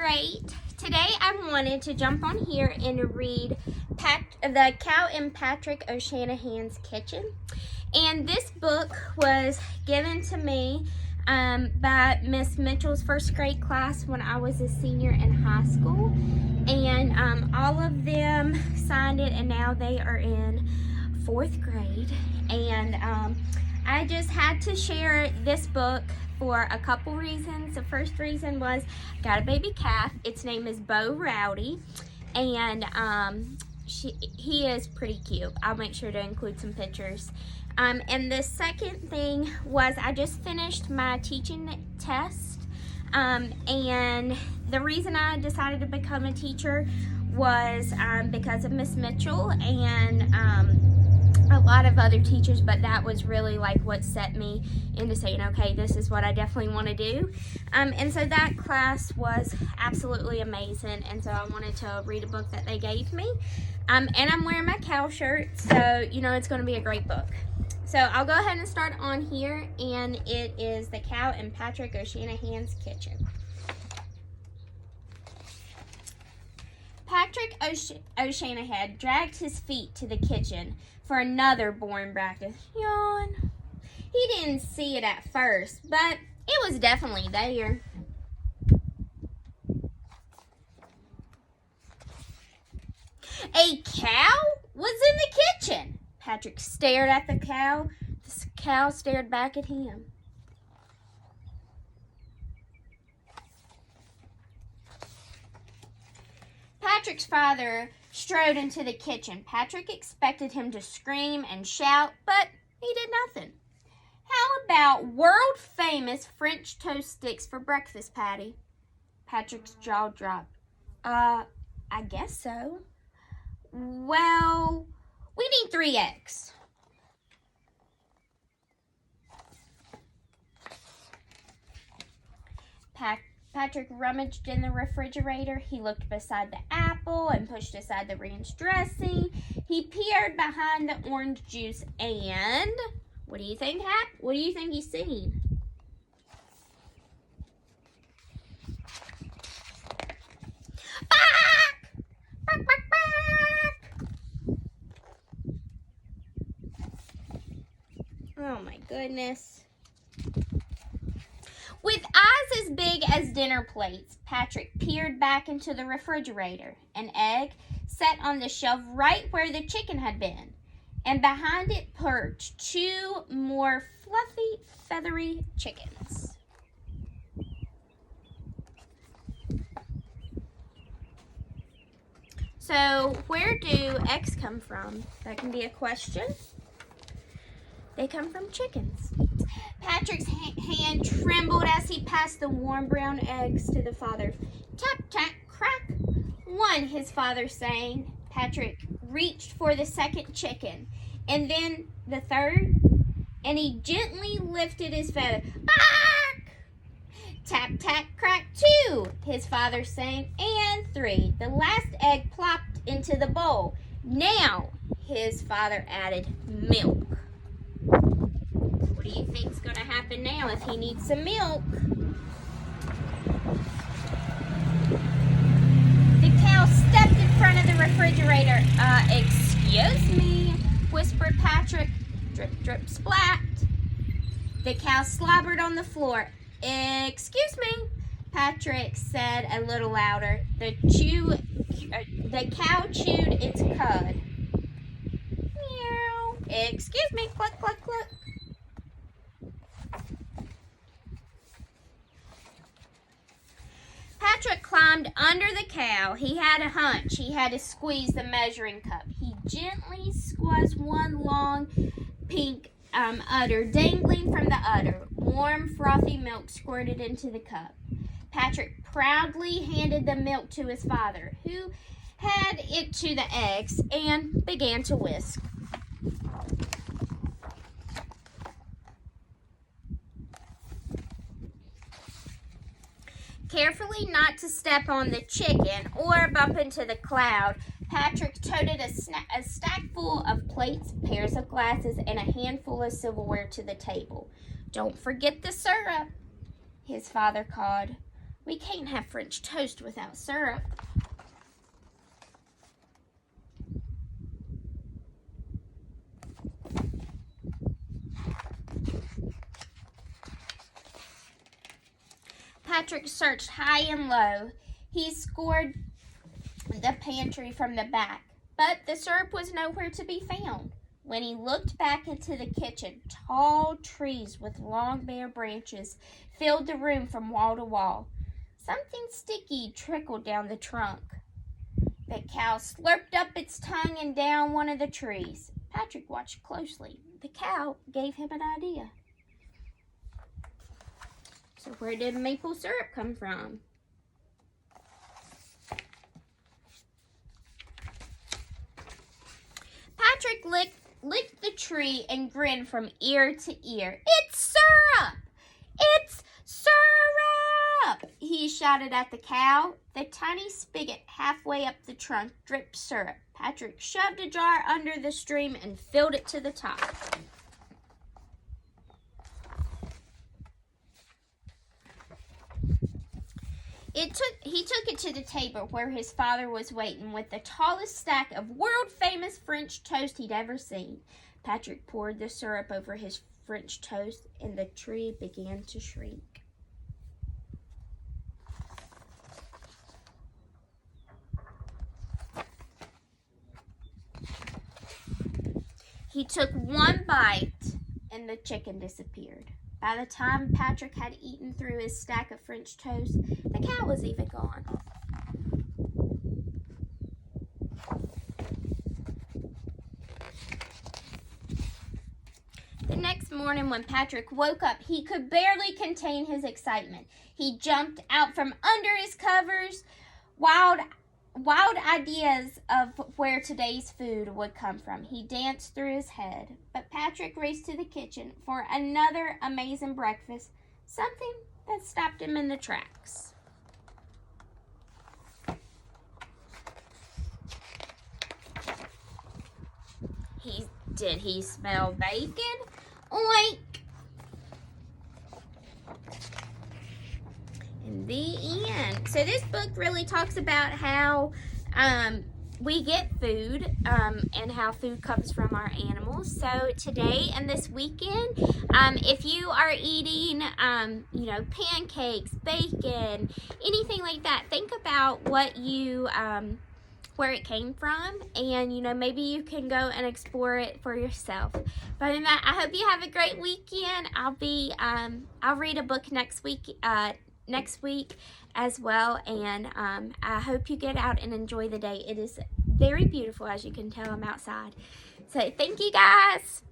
great. Today I wanted to jump on here and read The Cow in Patrick O'Shanahan's Kitchen. And this book was given to me by Miss Mitchell's first grade class when I was a senior in high school. And all of them signed it, and now they are in fourth grade. And I just had to share this book for a couple reasons. The first reason was I got a baby calf. Its name is Bo Rowdy, and he is pretty cute. I'll make sure to include some pictures. And the second thing was I just finished my teaching test, and the reason I decided to become a teacher was because of Miss Mitchell and a lot of other teachers, but that was really like what set me into saying, okay, this is what I definitely want to do. And so that class was absolutely amazing, and so I wanted to read a book that they gave me. And I'm wearing my cow shirt, so you know it's going to be a great book. So I'll go ahead and start on here, and it is The Cow in Patrick O'Shanahan's Kitchen. Patrick O'Shanahan dragged his feet to the kitchen for another boring breakfast. Yawn. He didn't see it at first, but it was definitely there. A cow was in the kitchen. Patrick stared at the cow. The cow stared back at him. Patrick's father strode into the kitchen. Patrick expected him to scream and shout, but he did nothing. How about world-famous French toast sticks for breakfast, Patty? Patrick's jaw dropped. I guess so. Well, we need 3 eggs. Patrick rummaged in the refrigerator. He looked beside the apple and pushed aside the ranch dressing. He peered behind the orange juice and what do you think happened? What do you think he's seen? Bark! Bark, bark, bark! Oh my goodness. With eyes as big as dinner plates, Patrick peered back into the refrigerator. An egg sat on the shelf right where the chicken had been, and behind it perched 2 more fluffy, feathery chickens. So, where do eggs come from? That can be a question. They come from chickens. Patrick's hand trembled as he passed the warm brown eggs to the father. Tap, tap, crack. 1, his father sang. Patrick reached for the second chicken, and then the third, and he gently lifted his feather. Bark! Tap, tap, crack. 2, his father sang, and 3. The last egg plopped into the bowl. Now, his father added milk. What do you think's going to happen now if he needs some milk? The cow stepped in front of the refrigerator. Excuse me, whispered Patrick. Drip, drip, splat. The cow slobbered on the floor. Excuse me, Patrick said a little louder. The cow chewed its cud. Meow. Excuse me, cluck, cluck, cluck. Patrick climbed under the cow. He had a hunch. He had to squeeze the measuring cup. He gently squeezed one long pink udder dangling from the udder. Warm, frothy milk squirted into the cup. Patrick proudly handed the milk to his father, who had it to the eggs and began to whisk. Carefully not to step on the chicken or bump into the cloud, Patrick toted a stack full of plates, pairs of glasses, and a handful of silverware to the table. Don't forget the syrup, his father called. We can't have French toast without syrup. Patrick searched high and low. He scoured the pantry from the back, but the syrup was nowhere to be found. When he looked back into the kitchen, tall trees with long bare branches filled the room from wall to wall. Something sticky trickled down the trunk. The cow slurped up its tongue and down one of the trees. Patrick watched closely. The cow gave him an idea. So where did maple syrup come from? Patrick licked the tree and grinned from ear to ear. It's syrup! It's syrup! He shouted at the cow. The tiny spigot halfway up the trunk dripped syrup. Patrick shoved a jar under the stream and filled it to the top. He took it to the table where his father was waiting with the tallest stack of world-famous French toast he'd ever seen. Patrick poured the syrup over his French toast, and the tree began to shrink. He took one bite, and the chicken disappeared. By the time Patrick had eaten through his stack of French toast, the cow was even gone. The next morning when Patrick woke up, he could barely contain his excitement. He jumped out from under his covers, wild ideas of where today's food would come from. He danced through his head, but Patrick raced to the kitchen for another amazing breakfast, something that stopped him in the tracks. Did he smell bacon? Oink! In the end. So this book really talks about how we get food and how food comes from our animals. So today and this weekend, if you are eating, pancakes, bacon, anything like that, think about what you, where it came from, and maybe you can go and explore it for yourself. But other than that, I hope you have a great weekend. I'll read a book next week as well, and I hope you get out and enjoy the day. It is very beautiful, as you can tell. I'm outside. So thank you guys.